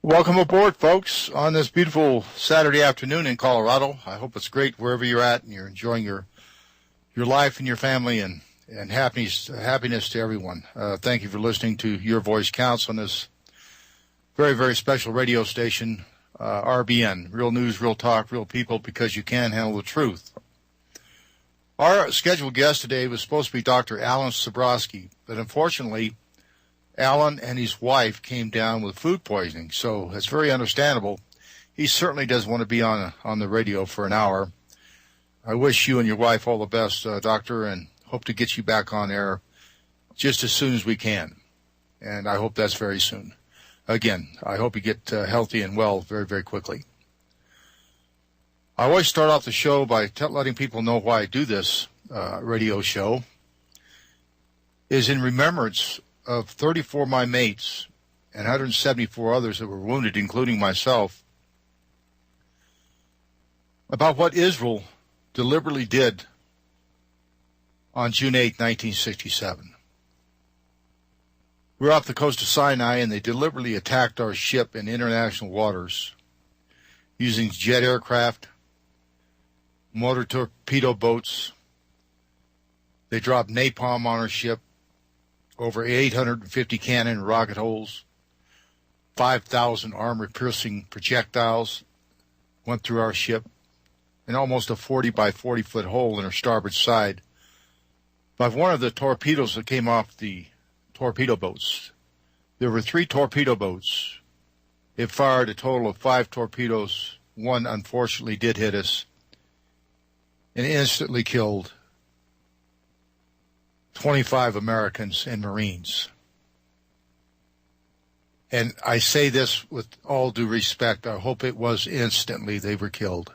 Welcome aboard, folks, on this beautiful Saturday afternoon in Colorado. I hope it's great wherever you're at and you're enjoying your life and your family and happiness to everyone. Thank you for listening to Your Voice Counts on this very, very special radio station, RBN, Real News, Real Talk, Real People, because you can handle the truth. Our scheduled guest today was supposed to be Dr. Alan Sniegoski, but unfortunately, Alan and his wife came down with food poisoning, so it's very understandable. He certainly doesn't want to be on the radio for an hour. I wish you and your wife all the best, Doctor, and hope to get you back on air just as soon as we can. And I hope that's very soon. Again, I hope you get healthy and well very, very quickly. I always start off the show by letting people know why I do this radio show. Is in remembrance of 34 of my mates and 174 others that were wounded, including myself, about what Israel deliberately did on June 8, 1967. We were off the coast of Sinai, and they deliberately attacked our ship in international waters using jet aircraft, motor torpedo boats. They dropped napalm on our ship, over 850 cannon and rocket holes, 5,000 armor-piercing projectiles went through our ship, and almost a 40 by 40-foot hole in our starboard side. By one of the torpedoes that came off the torpedo boats, there were 3 torpedo boats. It fired a total of 5 torpedoes. One, unfortunately, did hit us and instantly killed 25 Americans and Marines. And I say this with all due respect. I hope it was instantly they were killed.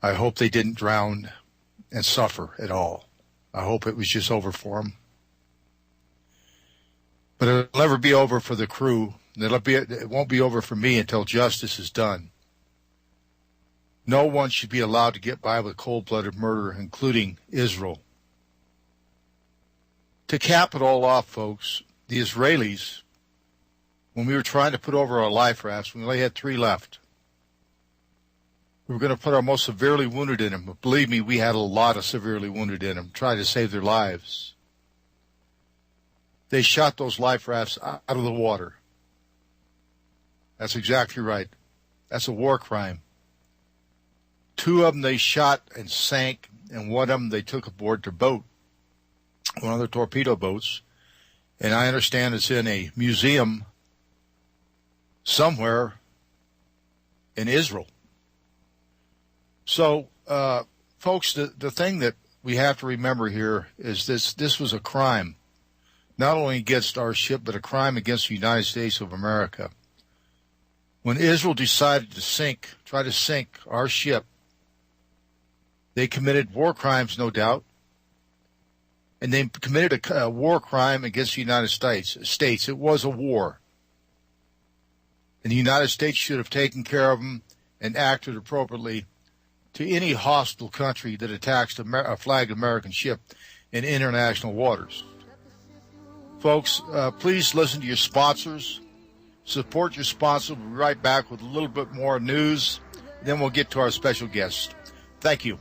I hope they didn't drown and suffer at all. I hope it was just over for them. But it'll never be over for the crew. It won't be over for me until justice is done. No one should be allowed to get by with cold-blooded murder, including Israel. To cap it all off, folks, the Israelis, when we were trying to put over our life rafts, we only had 3 left. We were going to put our most severely wounded in them. But believe me, we had a lot of severely wounded in them, trying to save their lives. They shot those life rafts out of the water. That's exactly right. That's a war crime. 2 of them they shot and sank, and one of them they took aboard their boat, one of the torpedo boats, and I understand it's in a museum somewhere in Israel. So, folks, the thing that we have to remember here is this was a crime, not only against our ship, but a crime against the United States of America. When Israel decided to try to sink our ship, they committed war crimes, no doubt. And they committed a war crime against the United States. It was a war. And the United States should have taken care of them and acted appropriately to any hostile country that attacks a flagged American ship in international waters. Folks, please listen to your sponsors. Support your sponsors. We'll be right back with a little bit more news. Then we'll get to our special guest. Thank you.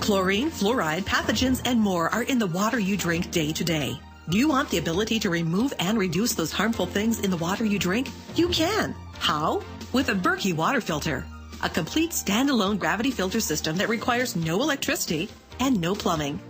Chlorine, fluoride, pathogens, and more are in the water you drink day to day. Do you want the ability to remove and reduce those harmful things in the water you drink? You can. How? With a Berkey water filter. A complete standalone gravity filter system that requires no electricity and no plumbing.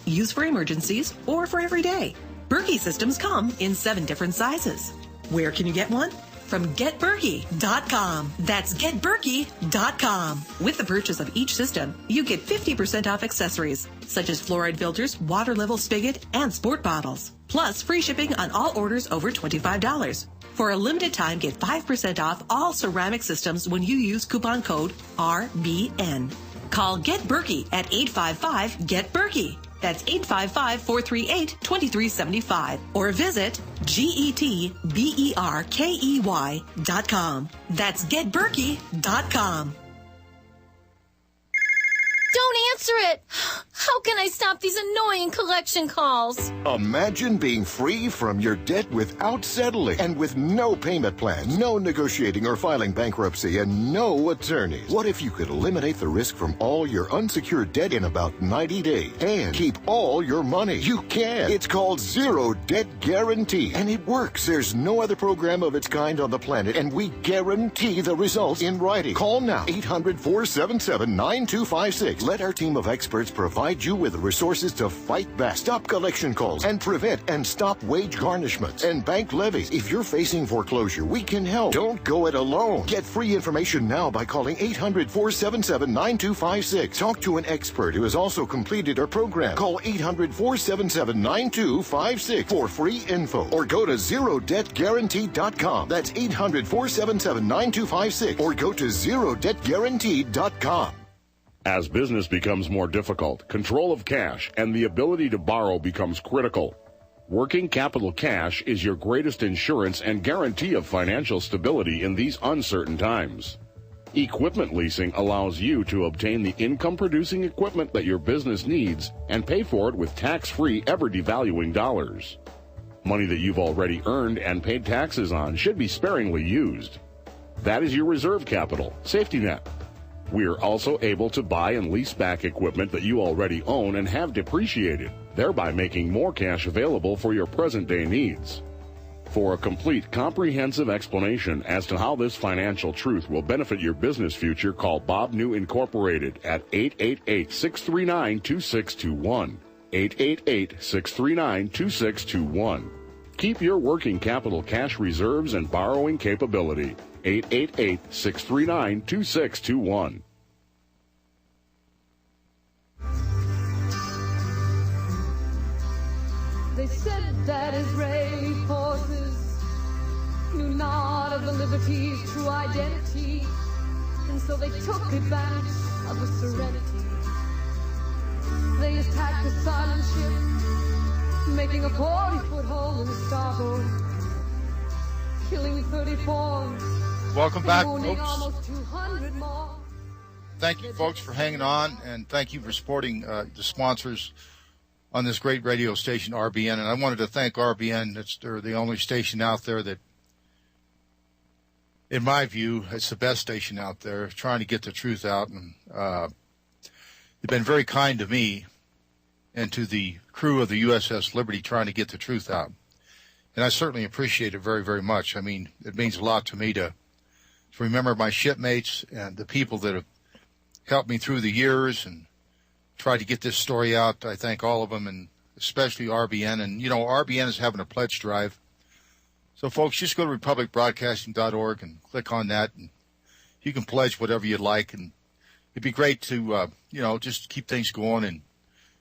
Used for emergencies or for every day. Berkey systems come in 7 different sizes. Where can you get one? From GetBerkey.com. That's GetBerkey.com. With the purchase of each system, you get 50% off accessories, such as fluoride filters, water level spigot, and sport bottles. Plus, free shipping on all orders over $25. For a limited time, get 5% off all ceramic systems when you use coupon code RBN. Call Get Berkey at 855-GET-BERKEY. That's 855-438-2375. Or visit GetBerkey.com. That's getberkey.com. Don't answer it. How can I stop these annoying collection calls? Imagine being free from your debt without settling and with no payment plan, no negotiating or filing bankruptcy, and no attorneys. What if you could eliminate the risk from all your unsecured debt in about 90 days and keep all your money? You can. It's called Zero Debt Guarantee, and it works. There's no other program of its kind on the planet, and we guarantee the results in writing. Call now, 800-477-9256. Let our team of experts provide you with the resources to fight back, stop collection calls, and prevent and stop wage garnishments and bank levies. If you're facing foreclosure, we can help. Don't go it alone. Get free information now by calling 800-477-9256. Talk to an expert who has also completed our program. Call 800-477-9256 for free info, or go to ZeroDebtGuarantee.com. That's 800-477-9256, or go to ZeroDebtGuarantee.com. As business becomes more difficult, control of cash and the ability to borrow becomes critical. Working capital cash is your greatest insurance and guarantee of financial stability in these uncertain times. Equipment leasing allows you to obtain the income-producing equipment that your business needs and pay for it with tax-free, ever-devaluing dollars. Money that you've already earned and paid taxes on should be sparingly used. That is your reserve capital, safety net. We are also able to buy and lease back equipment that you already own and have depreciated, thereby making more cash available for your present-day needs. For a complete, comprehensive explanation as to how this financial truth will benefit your business future, call Bob New Incorporated at 888-639-2621. 888-639-2621. Keep your working capital cash reserves and borrowing capability. 888-639-2621. They said that Israeli forces knew not of the liberty's true identity, and so they took advantage of the serenity. They attacked the silent ship, making a 40-foot hole in the starboard, killing 34. Welcome back, folks. Almost 200 more. Thank you, folks, for hanging on, and thank you for supporting the sponsors on this great radio station, RBN. And I wanted to thank RBN. They're the only station out there that, in my view, it's the best station out there, trying to get the truth out. And they've been very kind to me and to the crew of the USS Liberty, trying to get the truth out. And I certainly appreciate it very, very much. I mean, it means a lot to me to remember my shipmates and the people that have helped me through the years and tried to get this story out. I thank all of them, and especially RBN. And, you know, RBN is having a pledge drive. So, folks, just go to republicbroadcasting.org and click on that, and you can pledge whatever you'd like. And it'd be great to, just keep things going and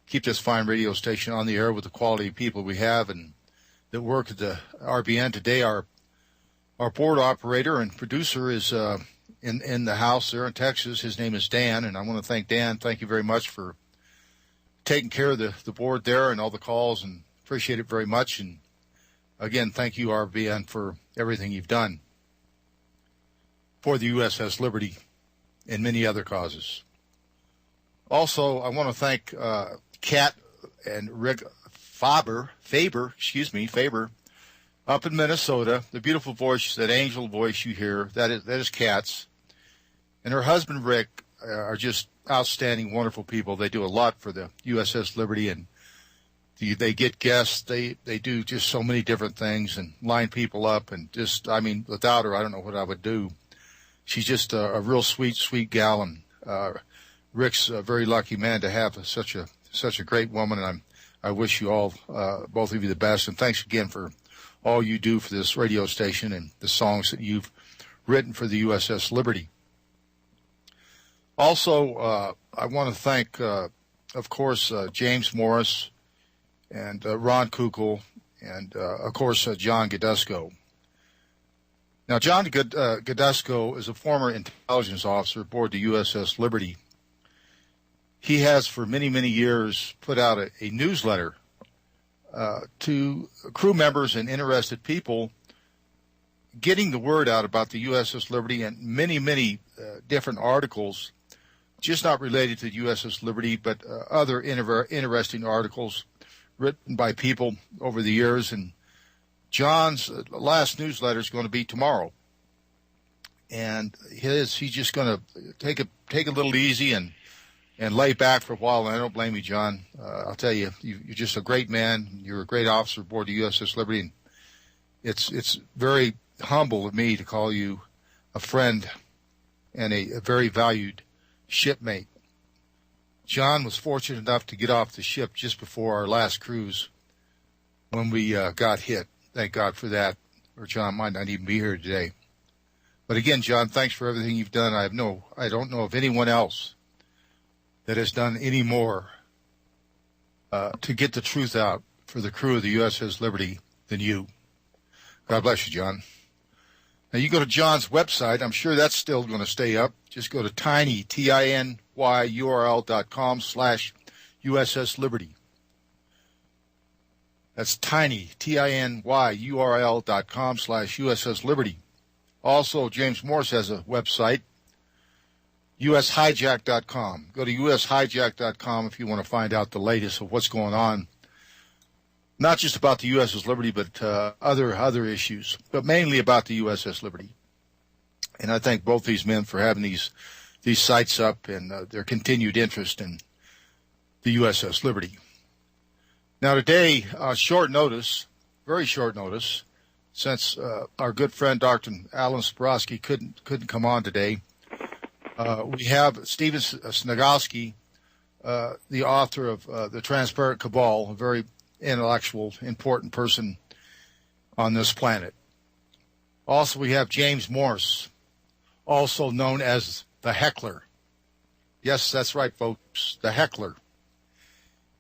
keep this fine radio station on the air with the quality of people we have and that work at the RBN. Today, our board operator and producer is in the house there in Texas. His name is Dan, and I want to thank Dan. Thank you very much for taking care of the board there and all the calls, and appreciate it very much. And again, thank you, RBN, for everything you've done for the USS Liberty and many other causes. Also, I want to thank Kat and Rick Faber, up in Minnesota. The beautiful voice, that angel voice you hear, that is Kat's. And her husband, Rick, are just outstanding, wonderful people. They do a lot for the USS Liberty, and they get guests. They do just so many different things and line people up. And just, I mean, without her, I don't know what I would do. She's just a real sweet, sweet gal. And Rick's a very lucky man to have such a great woman. And I wish you all, both of you, the best. And thanks again for all you do for this radio station and the songs that you've written for the USS Liberty. Also, I want to thank, of course, James Morris and Ron Kukul and, of course, John Godesco. Now, John Godesco is a former intelligence officer aboard the USS Liberty. he has for many, many years put out a newsletter to crew members and interested people, getting the word out about the USS Liberty and many, many different articles, just not related to the USS Liberty, but other interesting articles written by people over the years. And John's last newsletter is going to be tomorrow. And he's just going to take a little easy and lay back for a while. And I don't blame you, John. I'll tell you, you're just a great man. You're a great officer aboard the USS Liberty. And it's very humble of me to call you a friend and a very valued shipmate. John was fortunate enough to get off the ship just before our last cruise when we got hit. Thank God for that, or John might not even be here today. But again, John, thanks for everything you've done. I don't know of anyone else that has done any more to get the truth out for the crew of the USS Liberty than you. God bless you, John. Now, you go to John's website. I'm sure that's still going to stay up. Just go to tiny, tinyurl.com/USS Liberty. That's tiny, tinyurl.com/USS Liberty. Also, James Morse has a website, ushijack.com. Go to ushijack.com if you want to find out the latest of what's going on, not just about the USS Liberty, but other issues, but mainly about the USS Liberty. And I thank both these men for having these sites up and their continued interest in the USS Liberty. Now today, short notice, very short notice, since our good friend Dr. Alan Sniegoski couldn't come on today, we have Stephen Sniegoski, the author of the Transparent Kabal, a very intellectual, important person on this planet. Also, we have James Morse, also known as the Heckler. Yes, that's right, folks, the Heckler.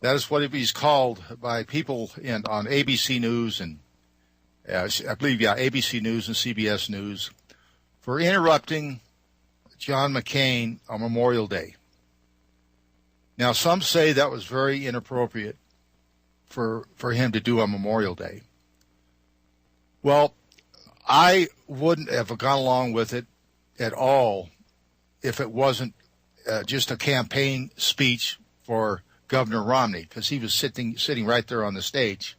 That is what he's called by people on ABC News and I believe, ABC News and CBS News for interrupting John McCain on Memorial Day. Now, some say that was very inappropriate for him to do on Memorial Day. Well, I wouldn't have gone along with it at all if it wasn't just a campaign speech for Governor Romney, because he was sitting right there on the stage.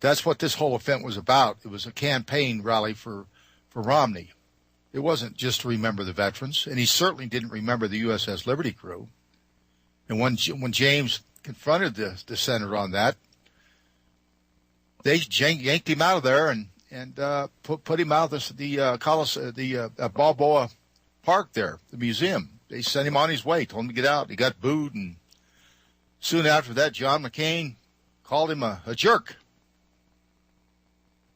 That's what this whole event was about. It was a campaign rally for Romney. It wasn't just to remember the veterans, and he certainly didn't remember the USS Liberty crew. And when James confronted the senator on that, they yanked him out of there and put him out of the Balboa Park there, the museum. They sent him on his way, told him to get out. He got booed, and soon after that, John McCain called him a jerk.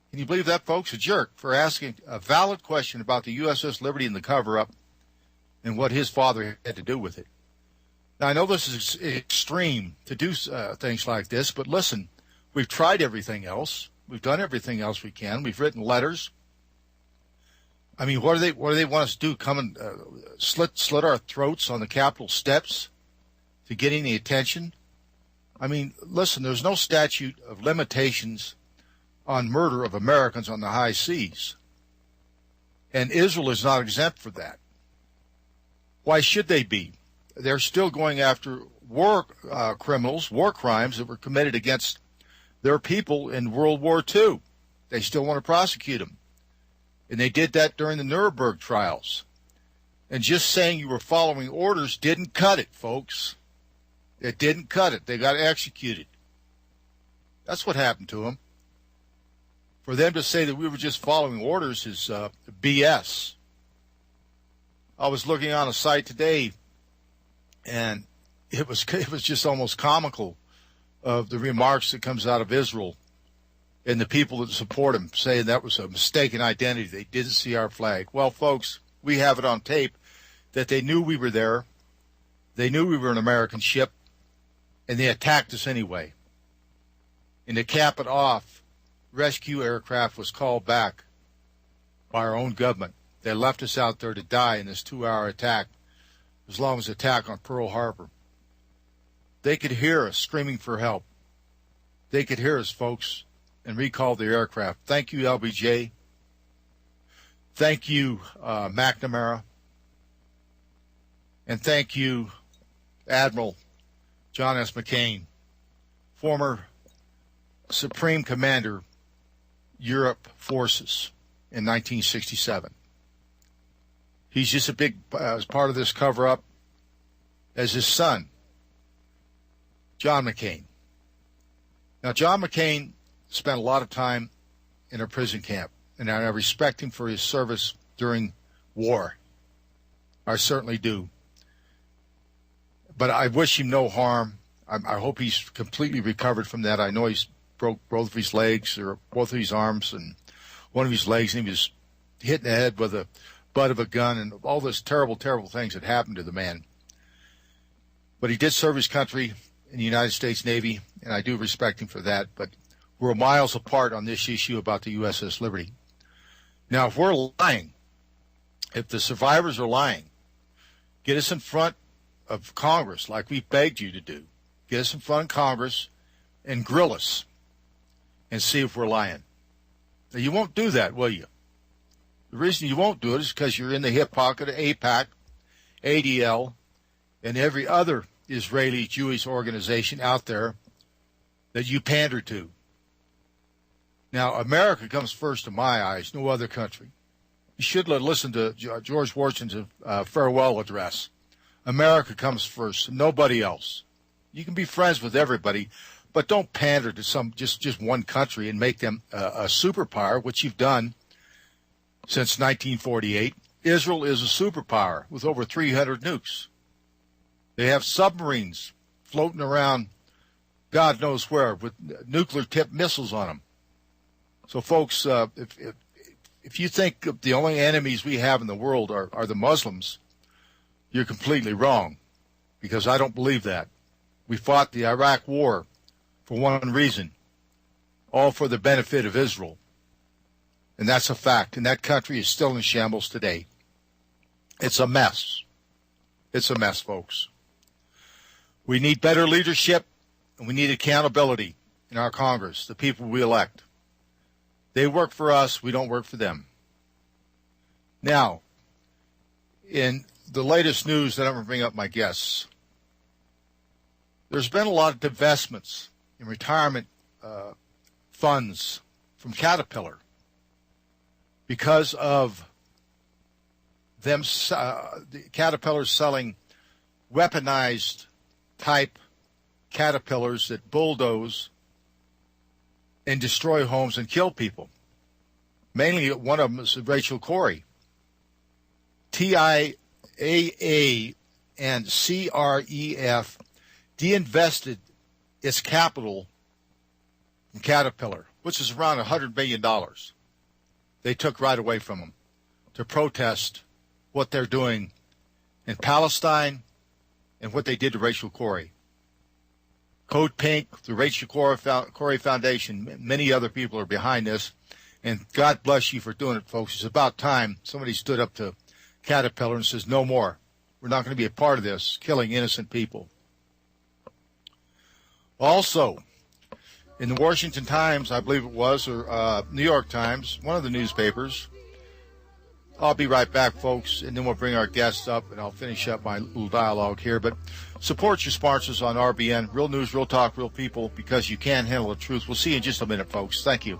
Can you believe that, folks? A jerk for asking a valid question about the USS Liberty and the cover-up and what his father had to do with it. Now, I know this is extreme to do things like this, but listen, we've tried everything else. We've done everything else we can. We've written letters. I mean, what do they want us to do? Come and slit our throats on the Capitol steps to get any attention? I mean, listen, there's no statute of limitations on murder of Americans on the high seas. And Israel is not exempt for that. Why should they be? They're still going after war criminals, war crimes that were committed against their people in World War II. They still want to prosecute them. And they did that during the Nuremberg trials. And just saying you were following orders didn't cut it, folks. It didn't cut it. They got executed. That's what happened to them. For them to say that we were just following orders is BS. I was looking on a site today, and it was just almost comical of the remarks that comes out of Israel and the people that support them, saying that was a mistaken identity. They didn't see our flag. Well, folks, we have it on tape that they knew we were there. They knew we were an American ship, and they attacked us anyway. And to cap it off, rescue aircraft was called back by our own government. They left us out there to die in this 2-hour attack, as long as the attack on Pearl Harbor. They could hear us screaming for help. They could hear us, folks, and recall the aircraft. Thank you, LBJ. Thank you, McNamara. And thank you, Admiral John S. McCain, former Supreme Commander, Europe Forces in 1967. He's just a big as part of this cover-up as his son, John McCain. Now, John McCain spent a lot of time in a prison camp, and I respect him for his service during war. I certainly do. But I wish him no harm. I hope he's completely recovered from that. I know he's broke both of his legs, or both of his arms, and one of his legs, and he was hit in the head with the butt of a gun, and all those terrible, terrible things that happened to the man. But he did serve his country in the United States Navy, and I do respect him for that. But we're miles apart on this issue about the USS Liberty. Now, if we're lying, if the survivors are lying, get us in front of Congress like we begged you to do. Get us in front of Congress and grill us and see if we're lying. Now, you won't do that, will you? The reason you won't do it is because you're in the hip pocket of AIPAC, ADL, and every other Israeli Jewish organization out there that you pander to. Now, America comes first in my eyes, no other country. You should listen to George Washington's farewell address. America comes first, nobody else. You can be friends with everybody, but don't pander to some just one country and make them a superpower, which you've done since 1948. Israel is a superpower with over 300 nukes. They have submarines floating around God knows where with nuclear-tipped missiles on them. So, folks, if you think the only enemies we have in the world are the Muslims, you're completely wrong, because I don't believe that. We fought the Iraq War for one reason, all for the benefit of Israel. And that's a fact. And that country is still in shambles today. It's a mess. It's a mess, folks. We need better leadership, and we need accountability in our Congress, the people we elect. They work for us. We don't work for them. Now, in the latest news that I'm going to bring up my guests, there's been a lot of divestments in retirement funds from Caterpillar because of them, Caterpillar selling weaponized type Caterpillars that bulldoze and destroy homes and kill people. Mainly one of them is Rachel Corrie. TIAA and CREF deinvested its capital in Caterpillar, which is around $100 million. They took right away from them to protest what they're doing in Palestine and what they did to Rachel Corrie. Code Pink, the Rachel Corrie Foundation, many other people are behind this, and God bless you for doing it, folks. It's about time somebody stood up to Caterpillar and says, no more. We're not going to be a part of this, killing innocent people. Also, in the Washington Times, I believe it was, or New York Times, one of the newspapers. I'll be right back, folks, and then we'll bring our guests up, and I'll finish up my little dialogue here. But support your sponsors on RBN, Real News, Real Talk, Real People, because you can handle the truth. We'll see you in just a minute, folks. Thank you.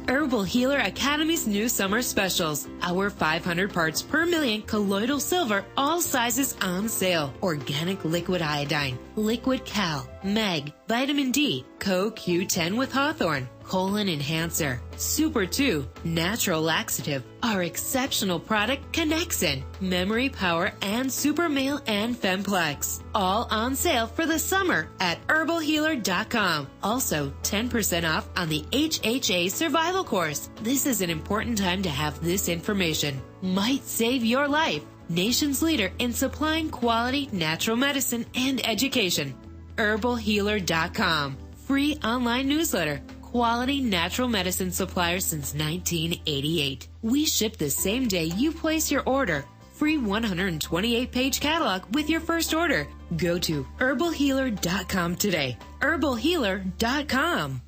Herbal Healer Academy's new summer specials. Our 500 parts per million colloidal silver, all sizes on sale. Organic liquid iodine, liquid cal, mag, vitamin D, CoQ10 with Hawthorne, colon enhancer, Super 2, natural laxative. Our exceptional product Connexin, memory power, and Super Male and Femplex. All on sale for the summer at herbalhealer.com. Also, 10% off on the HHA survival course. This is an important time to have this information. Might save your life. Nation's leader in supplying quality natural medicine and education. herbalhealer.com. Free online newsletter. quality natural medicine supplier since 1988. We ship the same day you place your order. Free 128-page catalog with your first order. Go to herbalhealer.com today. herbalhealer.com.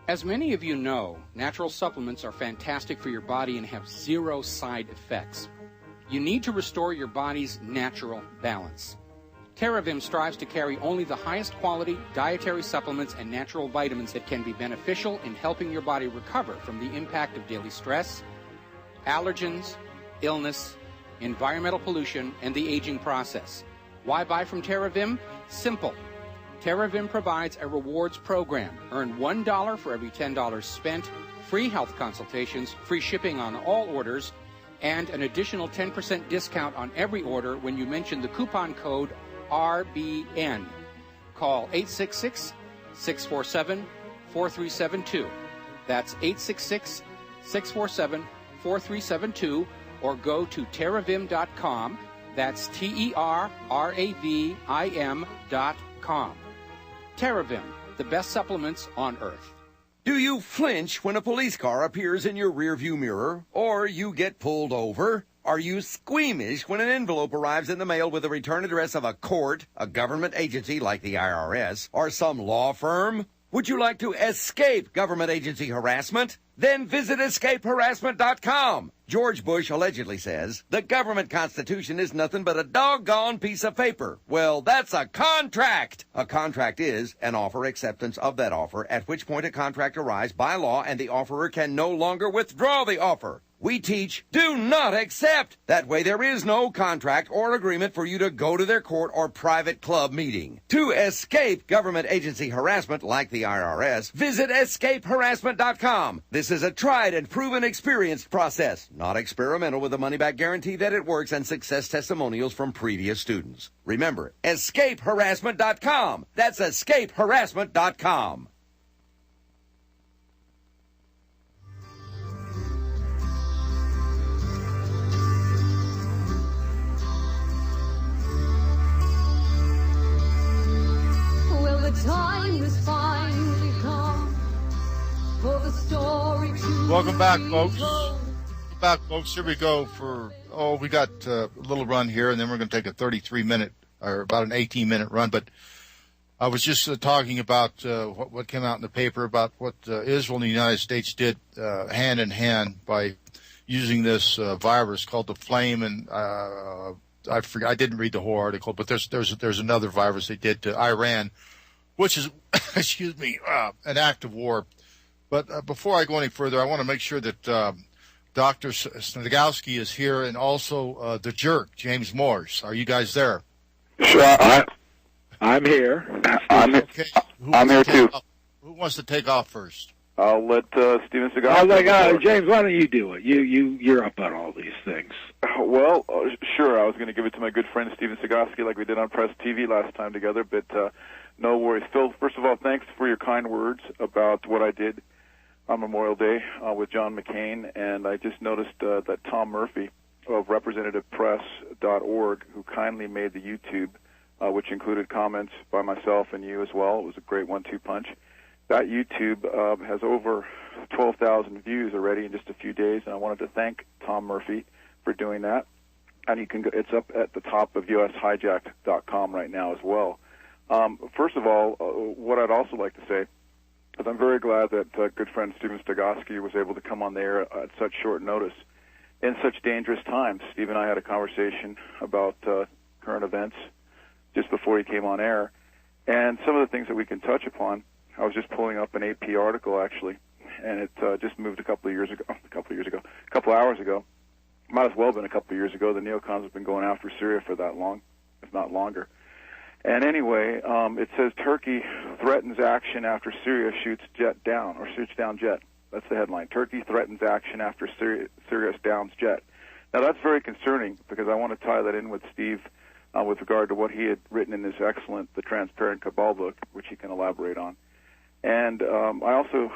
As many of you know, natural supplements are fantastic for your body and have zero side effects. You need to restore your body's natural balance. TerraVim strives to carry only the highest quality dietary supplements and natural vitamins that can be beneficial in helping your body recover from the impact of daily stress, allergens, illness, environmental pollution, and the aging process. Why buy from TerraVim? Simple. TerraVim provides a rewards program. Earn $1 for every $10 spent, free health consultations, free shipping on all orders, and an additional 10% discount on every order when you mention the coupon code RBN. Call 866-647-4372. That's 866-647-4372, or go to terravim.com. That's TerraVim.com. TerraVim, the best supplements on earth. Do you flinch when a police car appears in your rearview mirror, or you get pulled over? Are you squeamish when an envelope arrives in the mail with the return address of a court, a government agency like the IRS, or some law firm? Would you like to escape government agency harassment? Then visit escapeharassment.com. George Bush allegedly says the government constitution is nothing but a doggone piece of paper. Well, that's a contract. A contract is an offer acceptance of that offer, at which point a contract arrives by law and the offerer can no longer withdraw the offer. We teach, do not accept. That way there is no contract or agreement for you to go to their court or private club meeting. To escape government agency harassment like the IRS, visit escapeharassment.com. This is a tried and proven experienced process, not experimental, with a money-back guarantee that it works and success testimonials from previous students. Remember, escapeharassment.com. That's escapeharassment.com. The time has finally come for the story to Welcome back, folks. Here we go for, we got a little run here, and then we're going to take a 33-minute, or about an 18-minute run. But I was just talking about what came out in the paper about what Israel and the United States did hand in hand by using this virus called the Flame, and I didn't read the whole article, but there's another virus they did to Iran, which is, an act of war. But before I go any further, I want to make sure that Dr. Sniegoski is here, and also the jerk, James Morse. Are you guys there? Sure, I'm here. I'm here too. Who wants to take off first? I'll let Steven Sniegoski. James, why don't you do it? You're up on all these things. Well, sure. I was going to give it to my good friend Steven Sniegoski like we did on Press TV last time together, but no worries. Phil, first of all, thanks for your kind words about what I did on Memorial Day with John McCain, and I just noticed that Tom Murphy of representativepress.org, who kindly made the YouTube, which included comments by myself and you as well. It was a great 1-2 punch. That YouTube has over 12,000 views already in just a few days, and I wanted to thank Tom Murphy for doing that. And you can go, it's up at the top of UShijacked.com right now as well. First of all, what I'd also like to say is I'm very glad that good friend Steven Sniegoski was able to come on there at such short notice in such dangerous times. Steve and I had a conversation about current events just before he came on air, and some of the things that we can touch upon. I was just pulling up an AP article, actually, and it just moved a couple hours ago. Might as well have been a couple of years ago. The neocons have been going after Syria for that long, if not longer. And anyway, it says Turkey threatens action after Syria shoots down jet. That's the headline. Turkey threatens action after Syria downs jet. Now, that's very concerning because I want to tie that in with Steve with regard to what he had written in this excellent The Transparent Kabal book, which he can elaborate on. And I also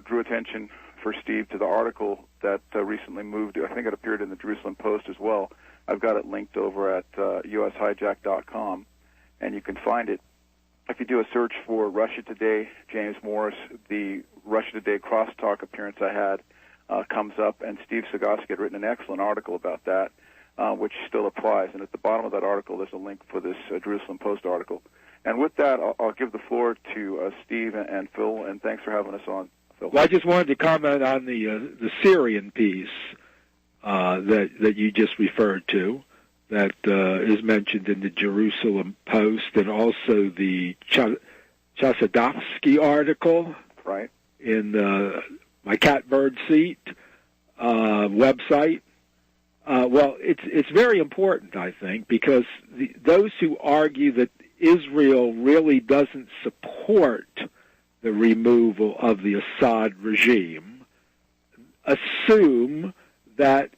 drew attention for Steve to the article that recently moved. I think it appeared in the Jerusalem Post as well. I've got it linked over at UShijacked.com, and you can find it. If you do a search for Russia Today, James Morris, the Russia Today crosstalk appearance I had comes up, and Steve Sniegoski had written an excellent article about that, which still applies. And at the bottom of that article, there's a link for this Jerusalem Post article. And with that, I'll give the floor to Steve and Phil, and thanks for having us on, Phil. Well, I just wanted to comment on the Syrian piece that you just referred to, that is mentioned in the Jerusalem Post, and also the Sniegoski article, right, in my Catbird Seat website. Well, it's very important, I think, because those who argue that Israel really doesn't support the removal of the Assad regime assume that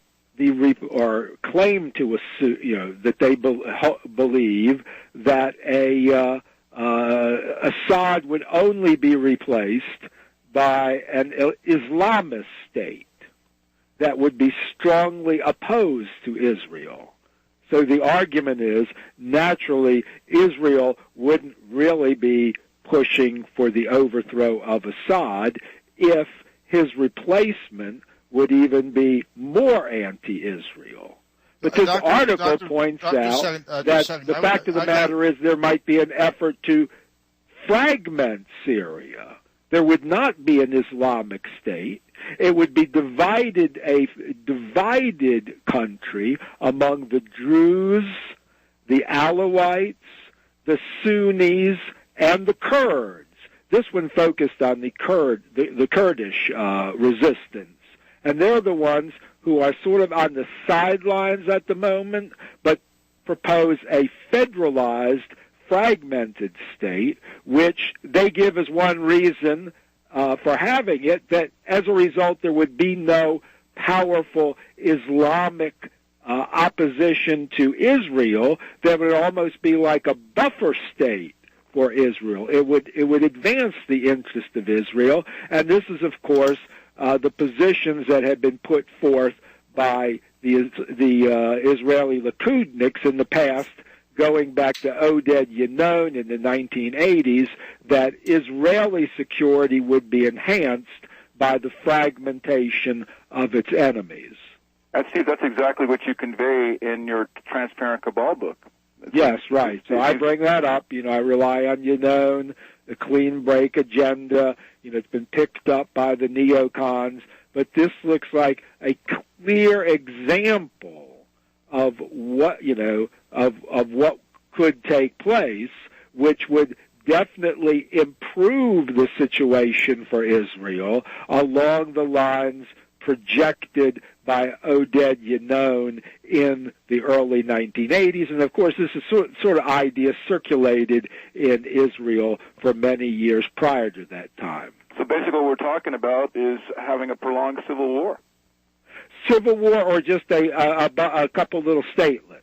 or claim to assume, that they believe that Assad would only be replaced by an Islamist state that would be strongly opposed to Israel. So the argument is, naturally, Israel wouldn't really be pushing for the overthrow of Assad if his replacement would even be more anti-Israel. But this article points out that the fact of the matter is there might be an effort to fragment Syria. There would not be an Islamic state. It would be a divided country among the Druze, the Alawites, the Sunnis, and the Kurds. This one focused on the Kurdish resistance. And they're the ones who are sort of on the sidelines at the moment, but propose a federalized, fragmented state, which they give as one reason for having it, that as a result there would be no powerful Islamic opposition to Israel. That would almost be like a buffer state for Israel. It would advance the interest of Israel, and this is, of course, the positions that had been put forth by the Israeli Likudniks in the past, going back to Oded Yinon in the 1980s, that Israeli security would be enhanced by the fragmentation of its enemies. And Steve, that's exactly what you convey in your Transparent Kabal book. Yes, right. So I bring that up. I rely on Yinon, the clean break agenda. It's been picked up by the neocons. But this looks like a clear example of what, of what could take place, which would definitely improve the situation for Israel along the lines projected by Oded Yinon in the early 1980s. And, of course, this is sort of idea circulated in Israel for many years prior to that time. So basically what we're talking about is having a prolonged civil war. Civil war, or just a couple little statelets,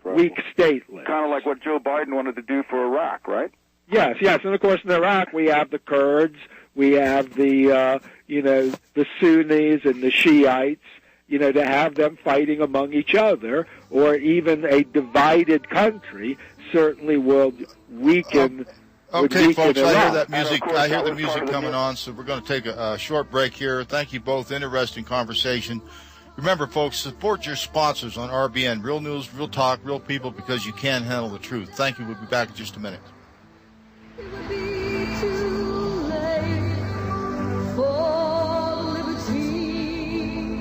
weak statelets. Kind of like what Joe Biden wanted to do for Iraq, right? Yes. And, of course, in Iraq we have the Kurds, we have the Sunnis and the Shiites, to have them fighting among each other, or even a divided country certainly will weaken. Okay, folks, I hear that music. I hear the music coming on, so we're going to take a short break here. Thank you both. Interesting conversation. Remember, folks, support your sponsors on RBN. Real news, real talk, real people, because you can handle the truth. Thank you. We'll be back in just a minute. It would be too late for liberty.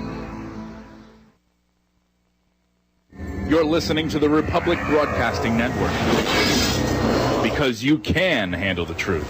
You're listening to the Republic Broadcasting Network, because you can handle the truth.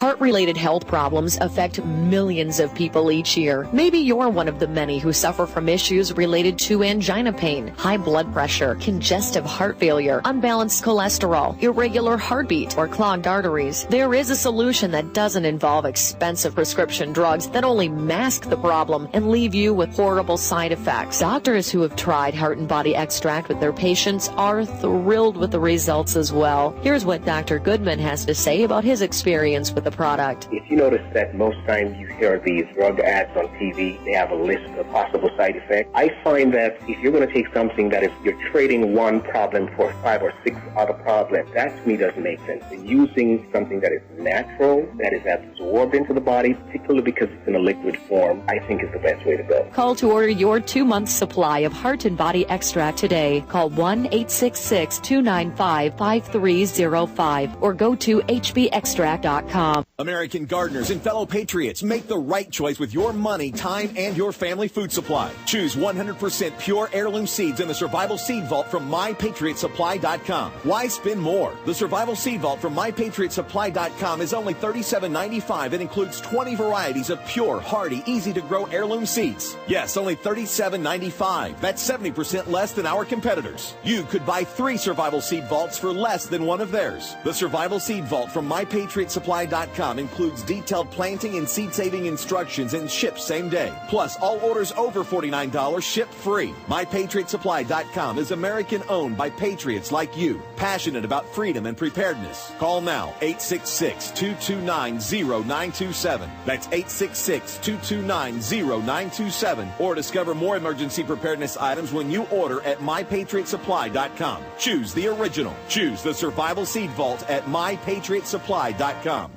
Heart-related health problems affect millions of people each year. Maybe you're one of the many who suffer from issues related to angina pain, high blood pressure, congestive heart failure, unbalanced cholesterol, irregular heartbeat, or clogged arteries. There is a solution that doesn't involve expensive prescription drugs that only mask the problem and leave you with horrible side effects. Doctors who have tried Heart and Body Extract with their patients are thrilled with the results as well. Here's what Dr. Goodman has to say about his experience with the product. product. If you notice that most times you hear these drug ads on TV, they have a list of possible side effects. I find that if you're going to take something that is, you're trading one problem for 5 or 6 other problems, that to me doesn't make sense. Using something that is natural, that is absorbed into the body, particularly because it's in a liquid form, I think is the best way to go. Call to order your 2-month supply of Heart and Body Extract today. Call 1-866-295-5305 or go to hbextract.com. American gardeners and fellow patriots, make the right choice with your money, time, and your family food supply. Choose 100% pure heirloom seeds in the Survival Seed Vault from MyPatriotSupply.com. Why spend more? The Survival Seed Vault from MyPatriotSupply.com is only $37.95 and includes 20 varieties of pure, hardy, easy-to-grow heirloom seeds. Yes, only $37.95. That's 70% less than our competitors. You could buy 3 Survival Seed Vaults for less than one of theirs. The Survival Seed Vault from MyPatriotSupply.com includes detailed planting and seed-saving instructions and ships same day. Plus, all orders over $49 ship free. MyPatriotSupply.com is American-owned by patriots like you, passionate about freedom and preparedness. Call now, 866-229-0927. That's 866-229-0927. Or discover more emergency preparedness items when you order at MyPatriotSupply.com. Choose the original. Choose the Survival Seed Vault at MyPatriotSupply.com.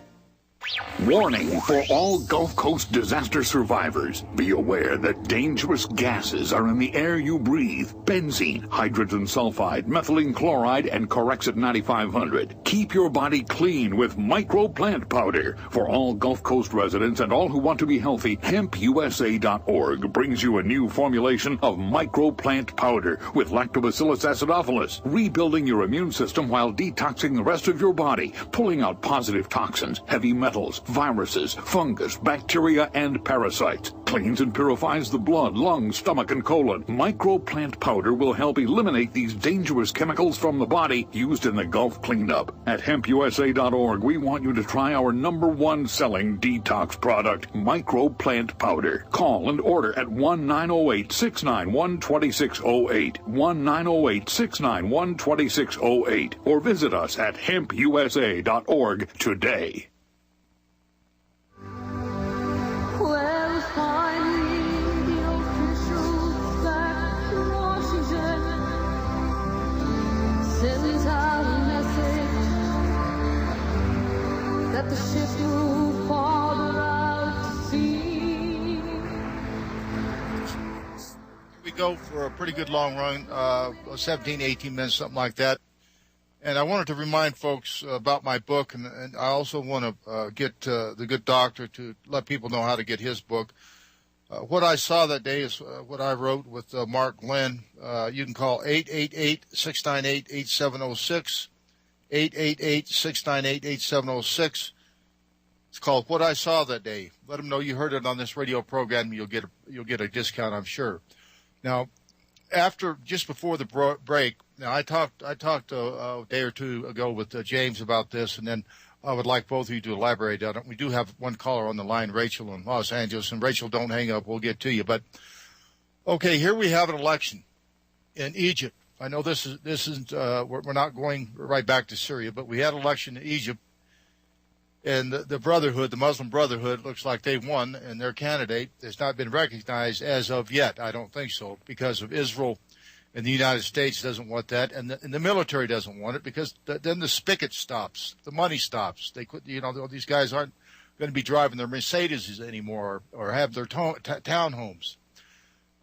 Warning for all Gulf Coast disaster survivors. Be aware that dangerous gases are in the air you breathe. Benzene, hydrogen sulfide, methylene chloride, and Corexit 9500. Keep your body clean with microplant powder. For all Gulf Coast residents and all who want to be healthy, hempusa.org brings you a new formulation of microplant powder with lactobacillus acidophilus, rebuilding your immune system while detoxing the rest of your body, pulling out positive toxins, heavy metals, viruses, fungus, bacteria, and parasites. Cleans and purifies the blood, lungs, stomach, and colon. Microplant powder will help eliminate these dangerous chemicals from the body used in the Gulf cleanup. At hempusa.org, we want you to try our #1 selling detox product, Microplant Powder. Call and order at 1-908-691-2608, 1-908-691-2608, or visit us at hempusa.org today. Well, finally, the officials back in Washington sent out a message that the ship moved farther out to sea. We go for a pretty good long run, 17, 18 minutes, something like that. And I wanted to remind folks about my book, and I also want to get the good doctor to let people know how to get his book. What I saw that day is what I wrote with Mark Lynn. You can call 888-698-8706, 888-698-8706. It's called What I Saw That Day. Let them know you heard it on this radio program. You'll get a discount, I'm sure. Now, just before the break, now I talked a day or two ago with James about this, and then I would like both of you to elaborate on it. We do have one caller on the line, Rachel in Los Angeles, and Rachel, don't hang up. We'll get to you. But okay, here we have an election in Egypt. I know this isn't we're not going right back to Syria, but we had an election in Egypt, and the Brotherhood, the Muslim Brotherhood, looks like they won, and their candidate has not been recognized as of yet. I don't think so, because of Israel, and the United States doesn't want that, and the military doesn't want it, because then the spigot stops, the money stops. They could, these guys aren't going to be driving their Mercedes anymore or have their townhomes.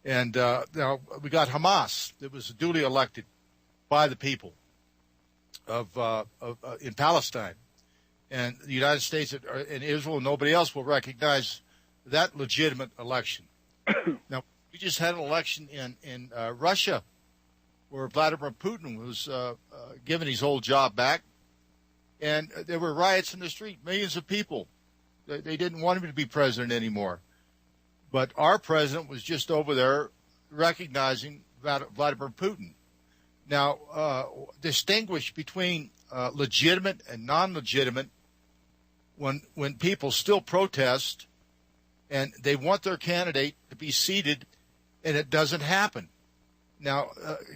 And now we got Hamas that was duly elected by the people in Palestine. And the United States and Israel and nobody else will recognize that legitimate election. Now, we just had an election in Russia where Vladimir Putin was given his old job back. And there were riots in the street, millions of people. They didn't want him to be president anymore. But our president was just over there recognizing Vladimir Putin. Now, distinguish between legitimate and non-legitimate when people still protest and they want their candidate to be seated and it doesn't happen. Now,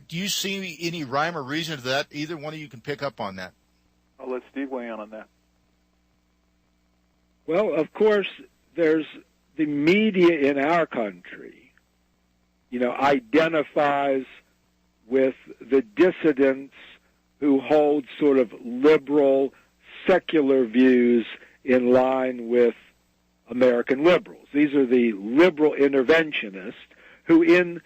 do you see any rhyme or reason to that? Either one of you can pick up on that. I'll let Steve weigh in on that. Well, of course, there's the media in our country, identifies with the dissidents who hold sort of liberal, secular views in line with American liberals. These are the liberal interventionists who in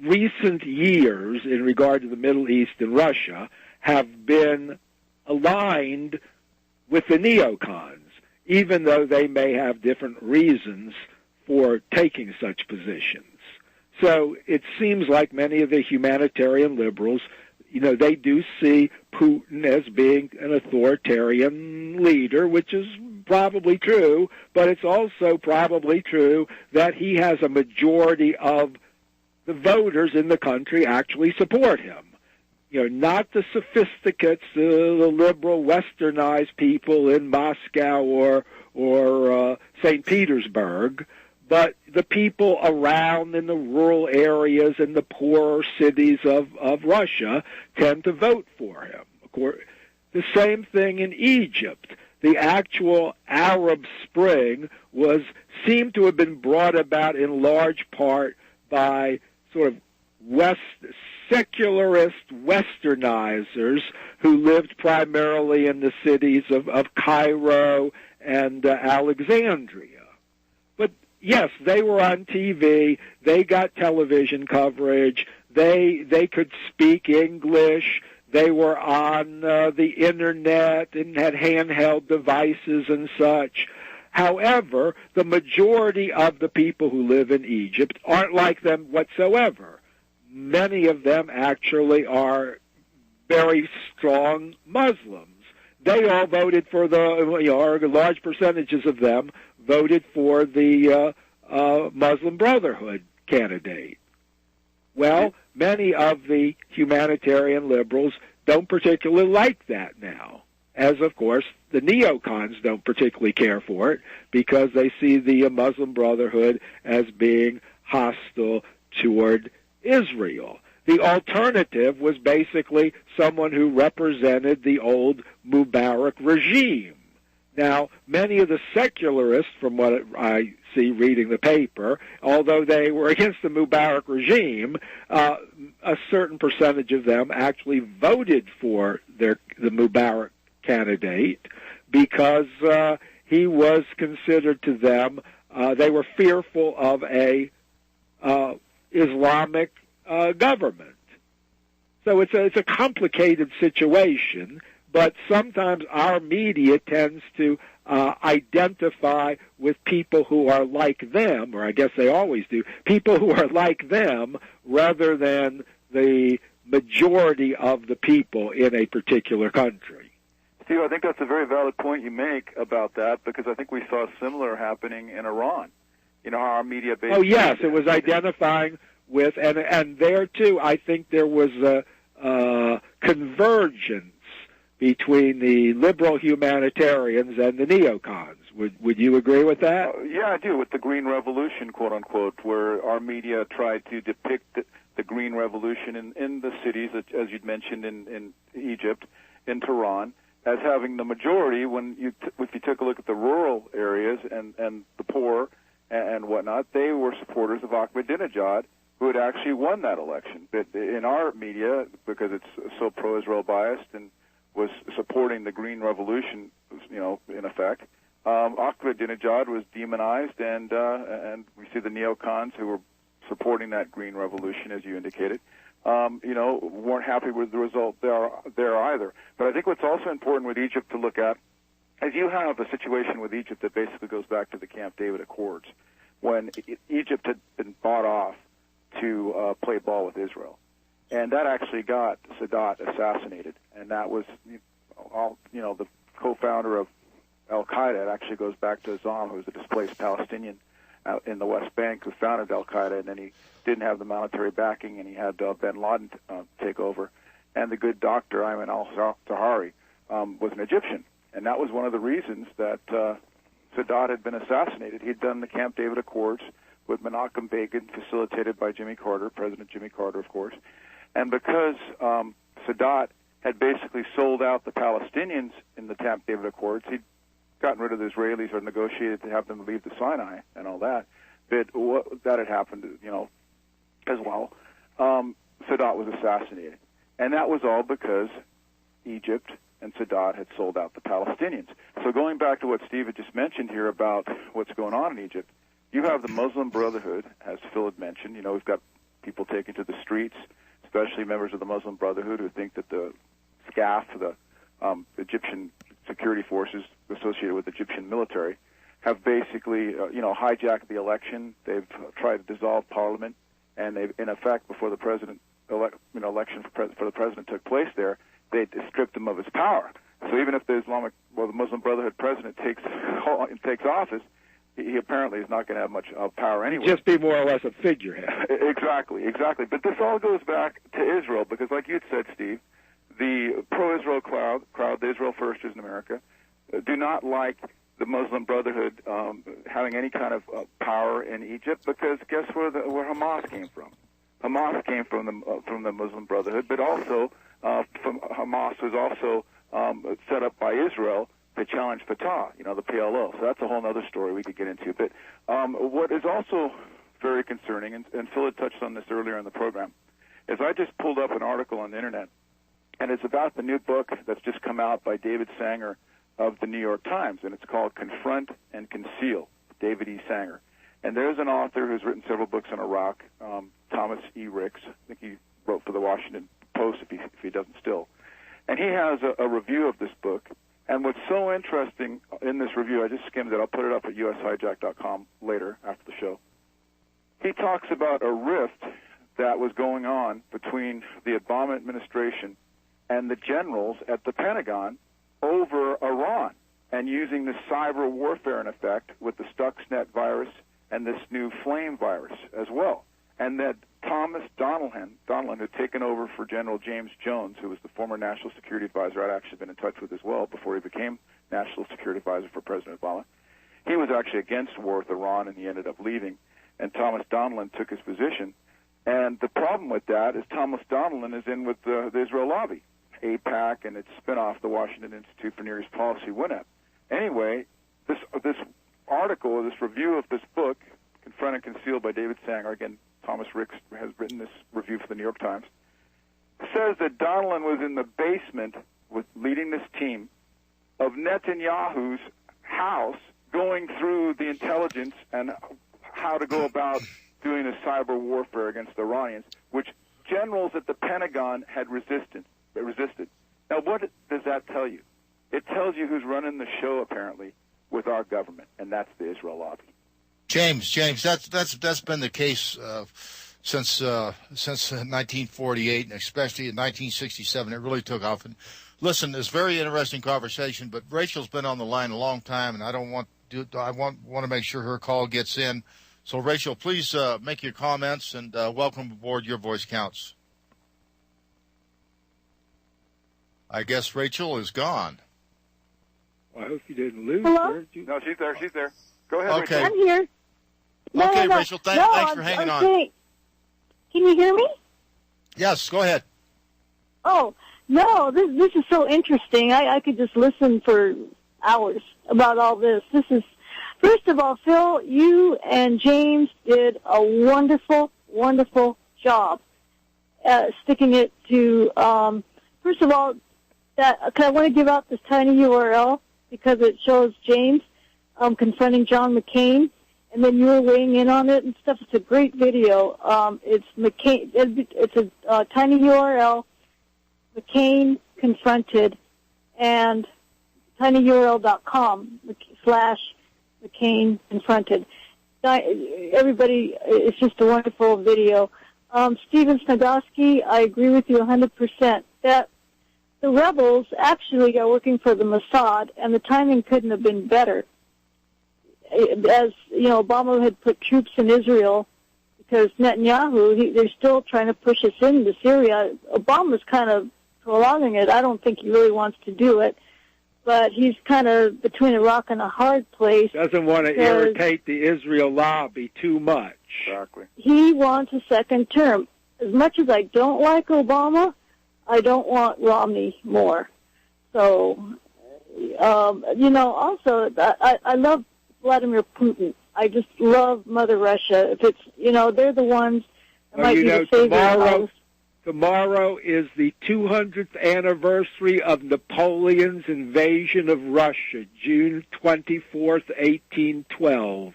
recent years, in regard to the Middle East and Russia, have been aligned with the neocons, even though they may have different reasons for taking such positions. So it seems like many of the humanitarian liberals, they do see Putin as being an authoritarian leader, which is probably true, but it's also probably true that he has a majority of the voters in the country actually support him. Not the sophisticates, the liberal, westernized people in Moscow or St. Petersburg, but the people around in the rural areas and the poorer cities of Russia tend to vote for him. Of course, the same thing in Egypt. The actual Arab Spring seemed to have been brought about in large part by sort of secularist westernizers who lived primarily in the cities of Cairo and Alexandria. But yes, they were on TV, they got television coverage, they could speak English, they were on the internet and had handheld devices and such. However, the majority of the people who live in Egypt aren't like them whatsoever. Many of them actually are very strong Muslims. They all voted for large percentages of them voted for the Muslim Brotherhood candidate. Well, many of the humanitarian liberals don't particularly like that now, as, of course, the neocons don't particularly care for it because they see the Muslim Brotherhood as being hostile toward Israel. The alternative was basically someone who represented the old Mubarak regime. Now, many of the secularists, from what I see reading the paper, although they were against the Mubarak regime, a certain percentage of them actually voted for the Mubarak candidate because he was considered to them, they were fearful of a Islamic government. So it's a complicated situation, but sometimes our media tends to identify with people who are like them, or I guess they always do, people who are like them rather than the majority of the people in a particular country. Steve, I think that's a very valid point you make about that, because I think we saw similar happening in Iran. How our media basically... Oh, yes, it was identifying with, and there, too, I think there was a convergence between the liberal humanitarians and the neocons. Would you agree with that? Yeah, I do, with the Green Revolution, quote-unquote, where our media tried to depict the Green Revolution in the cities, as you'd mentioned, in Egypt, in Tehran, as having the majority. If you took a look at the rural areas and the poor and whatnot, they were supporters of Ahmadinejad, who had actually won that election. But in our media, because it's so pro-Israel biased and was supporting the Green Revolution, in effect, Ahmadinejad was demonized, and we see the neocons who were supporting that Green Revolution, as you indicated, weren't happy with the result there either. But I think what's also important with Egypt to look at is you have a situation with Egypt that basically goes back to the Camp David Accords, when Egypt had been bought off to play ball with Israel. And that actually got Sadat assassinated. And that was, the co-founder of Al-Qaeda. It actually goes back to Azzam, who was a displaced Palestinian in the West Bank who founded Al-Qaeda, and then he didn't have the military backing, and he had bin Laden take over. And the good doctor, Ayman al-Zawahiri, was an Egyptian. And that was one of the reasons that Sadat had been assassinated. He'd done the Camp David Accords with Menachem Begin, facilitated by Jimmy Carter, President Jimmy Carter, of course. And because Sadat had basically sold out the Palestinians in the Camp David Accords. He'd gotten rid of the Israelis or negotiated to have them leave the Sinai and all that. But that had happened, as well. Sadat was assassinated. And that was all because Egypt and Sadat had sold out the Palestinians. So going back to what Steve had just mentioned here about what's going on in Egypt, you have the Muslim Brotherhood, as Phil had mentioned. We've got people taken to the streets, especially members of the Muslim Brotherhood who think that the SCAF, the Egyptian security forces associated with the Egyptian military, have basically, hijacked the election. They've tried to dissolve parliament, and they've, in effect, before the election for the president took place there, they stripped him of his power. So even if the Muslim Brotherhood president takes office, he apparently is not going to have much power anyway. Just be more or less a figurehead. Exactly. But this all goes back to Israel, because like you had said, Steve, the pro-Israel crowd, the Israel Firsters in America, do not like the Muslim Brotherhood having any kind of power in Egypt, because guess where Hamas came from? Hamas came from the Muslim Brotherhood, but also Hamas was also set up by Israel to challenge Fatah, the PLO. So that's a whole other story we could get into. But what is also very concerning, and Phil had touched on this earlier in the program, is I just pulled up an article on the Internet, and it's about the new book that's just come out by David Sanger of the New York Times, and it's called Confront and Conceal, David E. Sanger. And there's an author who's written several books on Iraq, Thomas E. Ricks. I think he wrote for the Washington Post, if he doesn't still. And he has a review of this book. And what's so interesting in this review, I just skimmed it. I'll put it up at ushijack.com later after the show. He talks about a rift that was going on between the Obama administration and the generals at the Pentagon over Iran, and using this cyber warfare in effect with the Stuxnet virus and this new flame virus as well. And that Thomas Donilon, who'd taken over for General James Jones, who was the former National Security Advisor I'd actually been in touch with as well before he became National Security Advisor for President Obama, he was actually against war with Iran, and he ended up leaving. And Thomas Donilon took his position. And the problem with that is Thomas Donilon is in with the Israel lobby, AIPAC, and its spinoff, the Washington Institute for Near East Policy, WINEP. Anyway, this article, this review of this book, Confront and Conceal by David Sanger, again, Thomas Ricks has written this review for the New York Times, says that Donilon was in the basement leading this team of Netanyahu's house, going through the intelligence and how to go about doing a cyber warfare against the Iranians, which generals at the Pentagon had resisted. Now, what does that tell you? It tells you who's running the show, apparently, with our government, and that's the Israel lobby. James, that's been the case since 1948, and especially in 1967. It really took off. And listen, it's a very interesting conversation, but Rachel's been on the line a long time, and I want to make sure her call gets in. So, Rachel, please make your comments, and welcome aboard. Your voice counts. I guess Rachel is gone. Well, I hope you didn't lose her. No, she's there. Go ahead, okay. Rachel. I'm here. Okay, no. Rachel, thanks for hanging on. Saying, can you hear me? Yes, go ahead. Oh, no, this is so interesting. I could just listen for hours about all this. This is, first of all, Phil, you and James did a wonderful, wonderful job sticking it to, first of all, I want to give out this tiny URL because it shows James confronting John McCain, and then you were weighing in on it and stuff. It's a great video. It's McCain. It's a tiny URL, McCain confronted, and tinyurl.com/McCain confronted. Everybody, it's just a wonderful video. Stephen Sniegoski, I agree with you 100%. That the rebels actually are working for the Mossad, and the timing couldn't have been better. As you know, Obama had put troops in Israel because Netanyahu, they're still trying to push us into Syria. Obama's kind of prolonging it. I don't think he really wants to do it, but he's kind of between a rock and a hard place. Doesn't want to irritate the Israel lobby too much. Exactly. He wants a second term. As much as I don't like Obama, I don't want Romney more. So, also, I love Vladimir Putin. I just love Mother Russia. If it's, they're the ones that might be the savior. Tomorrow is the 200th anniversary of Napoleon's invasion of Russia, June 24th, 1812.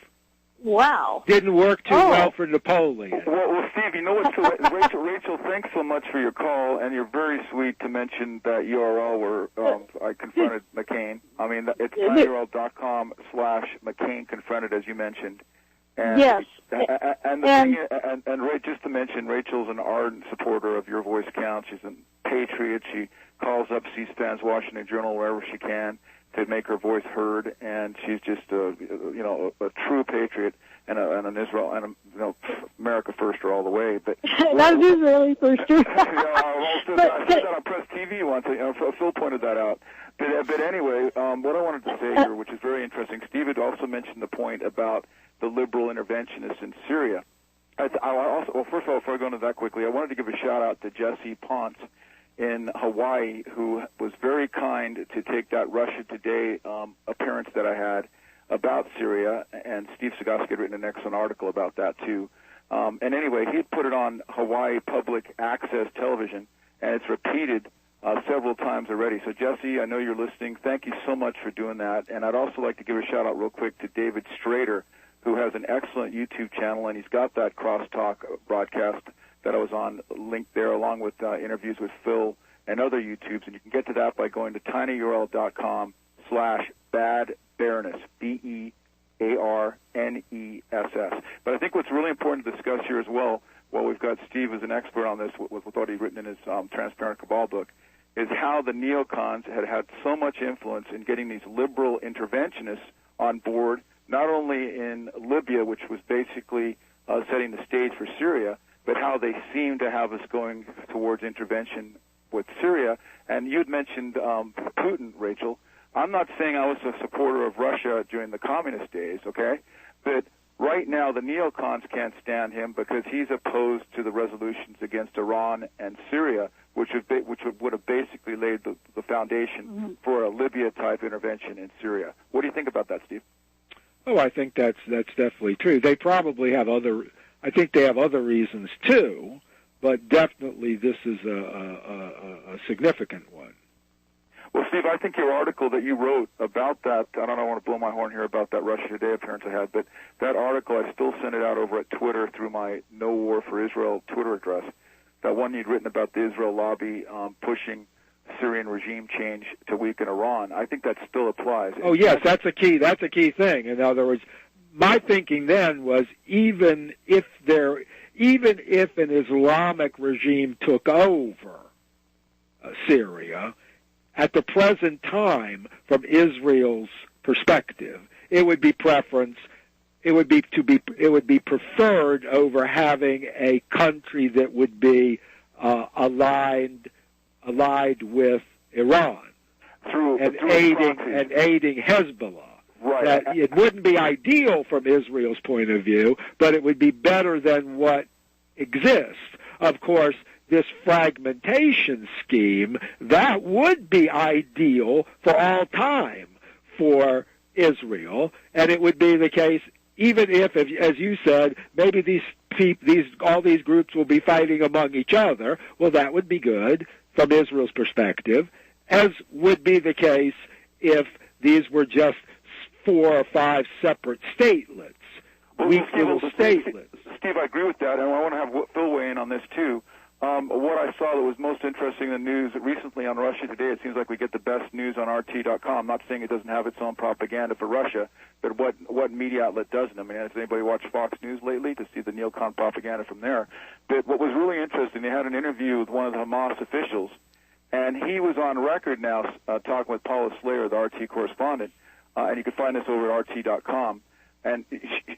Wow. Didn't work too well for Napoleon. Well, Steve, you know what? Rachel, thanks so much for your call, and you're very sweet to mention that URL where I confronted McCain. I mean, it's tinyurl.com/McCain confronted, as you mentioned. And, yes. And just to mention, Rachel's an ardent supporter of Your Voice Counts. She's a patriot. She calls up C-SPAN's Washington Journal wherever she can to make her voice heard, and she's just a true patriot and an Israel and America firster all the way. But not Israeli firster. I said that on Press TV once. Phil pointed that out. But anyway, what I wanted to say here, which is very interesting, Steve had also mentioned the point about the liberal interventionists in Syria. First of all, before I go into that quickly, I wanted to give a shout-out to Jesse Ponce in Hawaii, who was very kind to take that Russia Today appearance that I had about Syria, and Steve Sniegoski had written an excellent article about that, too. And anyway, he had put it on Hawaii Public Access Television, and it's repeated several times already. So, Jesse, I know you're listening. Thank you so much for doing that. And I'd also like to give a shout-out real quick to David Strader, who has an excellent YouTube channel, and he's got that crosstalk broadcast that I was on linked there, along with interviews with Phil and other YouTubes. And you can get to that by going to tinyurl.com/badbaroness, BEARNESS. But I think what's really important to discuss here as well, while we've got Steve as an expert on this with what he's written in his Transparent Kabal book, is how the neocons had so much influence in getting these liberal interventionists on board, not only in Libya, which was basically setting the stage for Syria, but how they seem to have us going towards intervention with Syria. And you'd mentioned Putin, Rachel. I'm not saying I was a supporter of Russia during the communist days, okay? But right now the neocons can't stand him because he's opposed to the resolutions against Iran and Syria, which would have basically laid the foundation for a Libya-type intervention in Syria. What do you think about that, Steve? Oh, I think that's definitely true. They probably have I think they have other reasons too, but definitely this is a significant one. Well, Steve, I think your article that you wrote about that, I don't want to blow my horn here about that Russia Today appearance I had, but that article, I still send it out over at Twitter through my No War for Israel Twitter address. That one you'd written about the Israel lobby pushing Syrian regime change to weaken Iran. I think that still applies. Oh, yes, that's a key thing. In other words, my thinking then was even if an Islamic regime took over Syria, at the present time, from Israel's perspective, it would be preferred over having a country that would be allied with Iran and aiding Hezbollah. Right. That it wouldn't be ideal from Israel's point of view, but it would be better than what exists. Of course, this fragmentation scheme, that would be ideal for all time for Israel, and it would be the case even if, as you said, maybe all these groups will be fighting among each other. Well, that would be good from Israel's perspective, as would be the case if these were just 4 or 5 separate statelets, weak little statelets. Steve, I agree with that, and I want to have Phil weigh in on this too. What I saw that was most interesting in the news recently on Russia Today, it seems like we get the best news on RT.com. I'm not saying it doesn't have its own propaganda for Russia, but what media outlet doesn't? I mean, has anybody watched Fox News lately to see the neocon propaganda from there? But what was really interesting, they had an interview with one of the Hamas officials, and he was on record now talking with Paula Slayer, the RT correspondent, and you can find this over at RT.com. And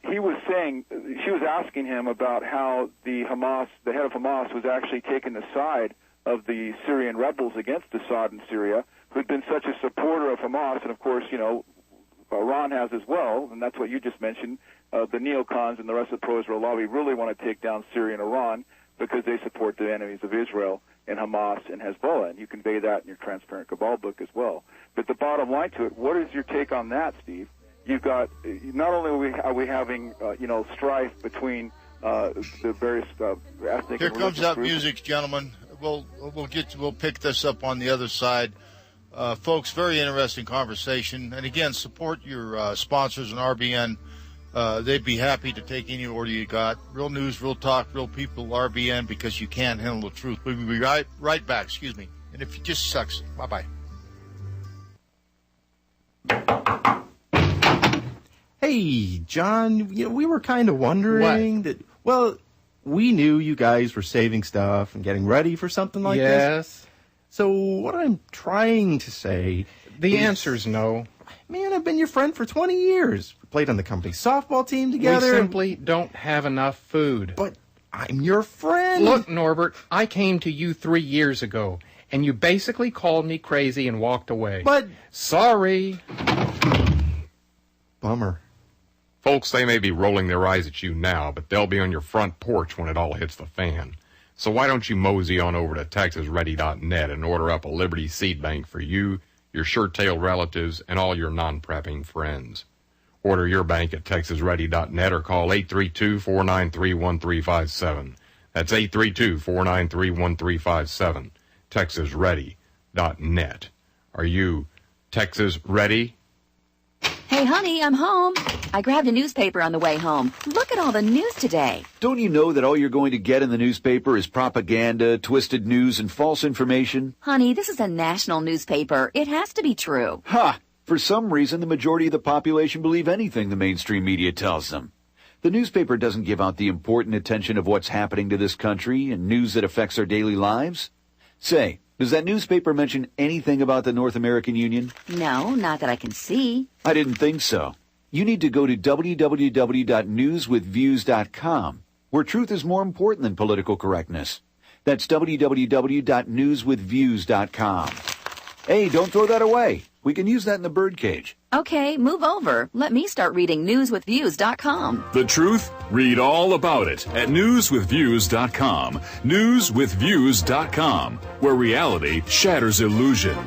he was saying, she was asking him about how the head of Hamas was actually taking the side of the Syrian rebels against Assad in Syria, who'd been such a supporter of Hamas, and of course, Iran has as well, and that's what you just mentioned. The neocons and the rest of the pro-Israel lobby really want to take down Syria and Iran. because they support the enemies of Israel and Hamas and Hezbollah, and you convey that in your Transparent Kabal book as well. But the bottom line to it, what is your take on that, Steve? You've got, not only are we having, strife between the various ethnic. Here comes that music, gentlemen. We'll pick this up on the other side. Folks, very interesting conversation. And again, support your sponsors and RBN. They'd be happy to take any order you got. Real news, real talk, real people, RBN, because you can't handle the truth. We'll be right back, excuse me. And if it just sucks, bye-bye. Hey, John, we were kind of wondering that, well, we knew you guys were saving stuff and getting ready for something like this. Yes. So what I'm trying to say... The answer's no. Man, I've been your friend for 20 years. We played on the company softball team together. We simply don't have enough food. But I'm your friend. Look, Norbert, I came to you 3 years ago, and you basically called me crazy and walked away. But... Sorry. Bummer. Folks, they may be rolling their eyes at you now, but they'll be on your front porch when it all hits the fan. So why don't you mosey on over to TexasReady.net and order up a Liberty seed bank for you, your shirt-tailed relatives, and all your non-prepping friends. Order your bank at TexasReady.net or call 832-493-1357. That's 832-493-1357. TexasReady.net. Are you Texas ready? Hey, honey, I'm home. I grabbed a newspaper on the way home. Look at all the news today. Don't you know that all you're going to get in the newspaper is propaganda, twisted news, and false information? Honey, this is a national newspaper. It has to be true. Ha! For some reason, the majority of the population believe anything the mainstream media tells them. The newspaper doesn't give out the important attention of what's happening to this country and news that affects our daily lives. Say, does that newspaper mention anything about the North American Union? No, not that I can see. I didn't think so. You need to go to www.newswithviews.com, where truth is more important than political correctness. That's www.newswithviews.com. Hey, don't throw that away. We can use that in the birdcage. Okay, move over. Let me start reading newswithviews.com. The truth? Read all about it at newswithviews.com. Newswithviews.com, where reality shatters illusion.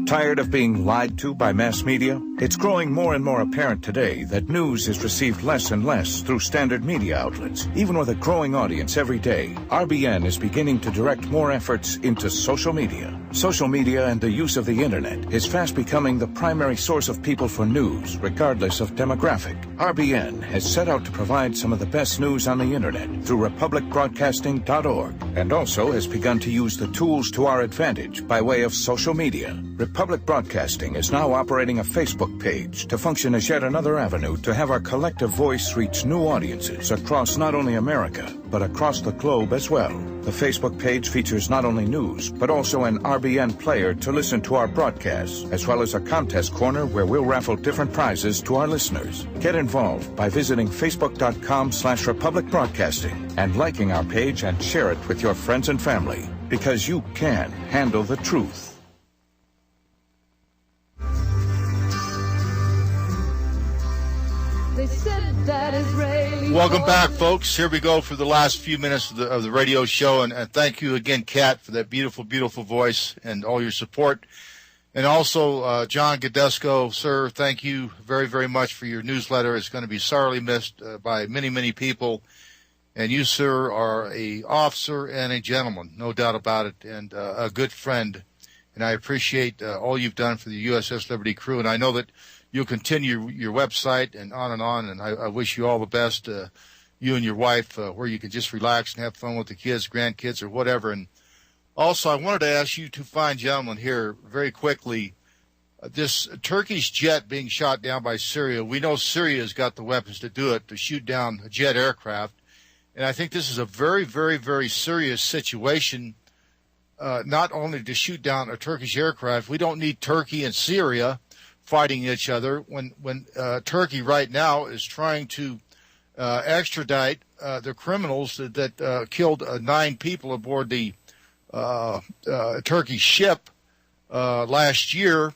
Tired of being lied to by mass media? It's growing more and more apparent today that news is received less and less through standard media outlets. Even with a growing audience every day, RBN is beginning to direct more efforts into social media. Social media and the use of the internet is fast becoming the primary source of people for news, regardless of demographic. RBN has set out to provide some of the best news on the internet through republicbroadcasting.org, and also has begun to use the tools to our advantage by way of social media. Republic Broadcasting is now operating a Facebook page to function as yet another avenue to have our collective voice reach new audiences across not only America, but across the globe as well. The Facebook page features not only news, but also an RBN player to listen to our broadcasts, as well as a contest corner where we'll raffle different prizes to our listeners. Get involved by visiting facebook.com/Republic Broadcasting and liking our page and share it with your friends and family, because you can handle the truth. They said that Israeli Welcome back, folks. Here we go for the last few minutes of the radio show. And thank you again, Kat, for that beautiful, beautiful voice and all your support. And also, John Gadesco, sir, thank you very, very much for your newsletter. It's going to be sorely missed by many, many people. And you, sir, are a officer and a gentleman, no doubt about it, and a good friend. And I appreciate all you've done for the USS Liberty crew. And I know that you'll continue your website and on. And I wish you all the best, you and your wife, where you can just relax and have fun with the kids, grandkids, or whatever. And also, I wanted to ask you two fine gentlemen here very quickly, this Turkish jet being shot down by Syria. We know Syria's got the weapons to do it, to shoot down a jet aircraft. And I think this is a very, very, very serious situation, not only to shoot down a Turkish aircraft. We don't need Turkey and Syria fighting each other when Turkey right now is trying to extradite the criminals that killed 9 people aboard the Turkish ship last year.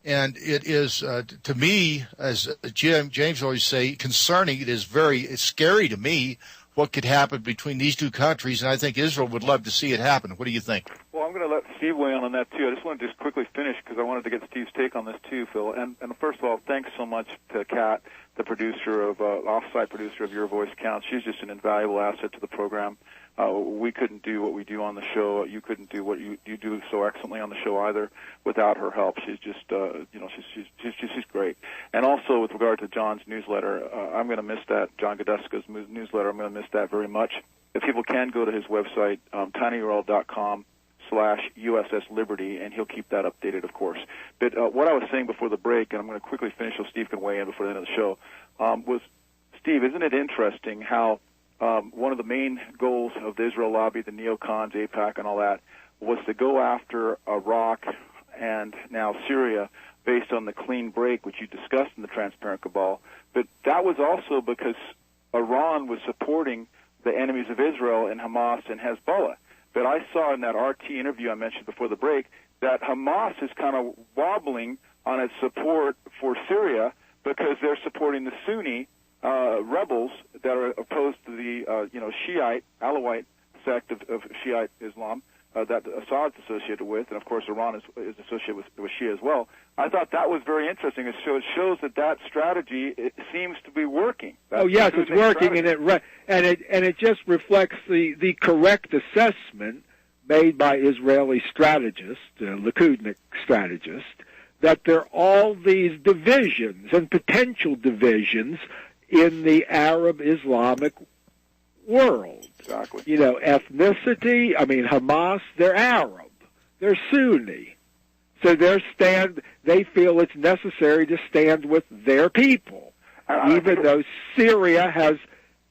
And it is, to me, as James always say, concerning. It's scary to me what could happen between these two countries, and I think Israel would love to see it happen. What do you think? Well, I'm going to let Steve weigh in on that, too. I just want to just quickly finish because I wanted to get Steve's take on this, too, Phil. And first of all, thanks so much to Kat, the producer of, off-site producer of Your Voice Counts. She's just an invaluable asset to the program. We couldn't do what we do on the show. You couldn't do what you do so excellently on the show either without her help. She's just, she's great. And also with regard to John's newsletter, I'm going to miss that, John Godeska's newsletter. I'm going to miss that very much. If people can go to his website, tinyurl.com/USS Liberty, and he'll keep that updated, of course. But what I was saying before the break, and I'm going to quickly finish so Steve can weigh in before the end of the show, was, Steve, isn't it interesting how one of the main goals of the Israel lobby, the neocons, AIPAC, and all that, was to go after Iraq and now Syria based on the clean break, which you discussed in the Transparent Kabal. But that was also because Iran was supporting the enemies of Israel in Hamas and Hezbollah. But I saw in that RT interview I mentioned before the break that Hamas is kind of wobbling on its support for Syria because they're supporting the Sunni rebels that are opposed to the Shiite, Alawite sect of Shiite Islam that Assad's associated with, and of course Iran is associated with Shia as well. I thought that was very interesting. It shows that strategy seems to be working. Oh yes, it's working, and it just reflects the correct assessment made by Israeli strategists, Likudnik strategists, that there are all these divisions and potential divisions in the Arab Islamic world. Exactly. Ethnicity, Hamas, they're Arab. They're Sunni. So they feel it's necessary to stand with their people. Even though Syria has,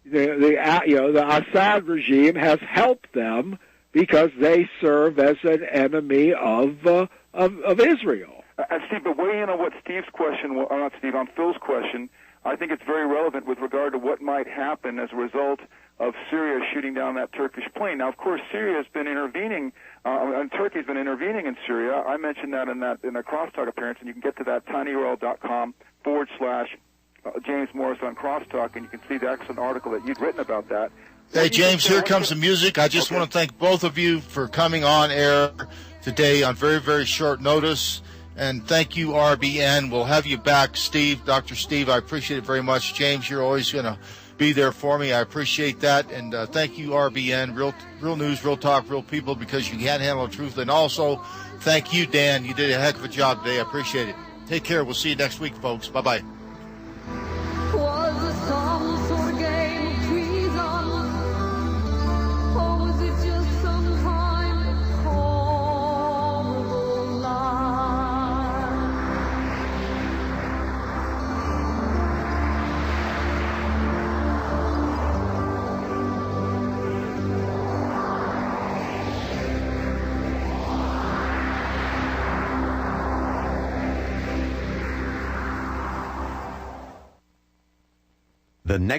the Assad regime has helped them because they serve as an enemy of Israel. Steve, but weigh in on what Steve's question, or not Steve, on Phil's question. I think it's very relevant with regard to what might happen as a result of Syria shooting down that Turkish plane. Now, of course, Syria has been intervening, and Turkey's been intervening in Syria. I mentioned that in a Crosstalk appearance, and you can get to that tinyurl.com/James Morris on Crosstalk, and you can see the excellent article that you'd written about that. Hey, James, here comes the music. I just want to thank both of you for coming on air today on very, very short notice. And thank you, RBN. We'll have you back, Steve, Dr. Steve. I appreciate it very much. James, you're always going to be there for me. I appreciate that. And thank you, RBN, real news, real talk, real people, because you can't handle the truth. And also, thank you, Dan. You did a heck of a job today. I appreciate it. Take care. We'll see you next week, folks. Bye-bye. Was it some sort of game of treason? Or was it just some kind of horrible lie? The next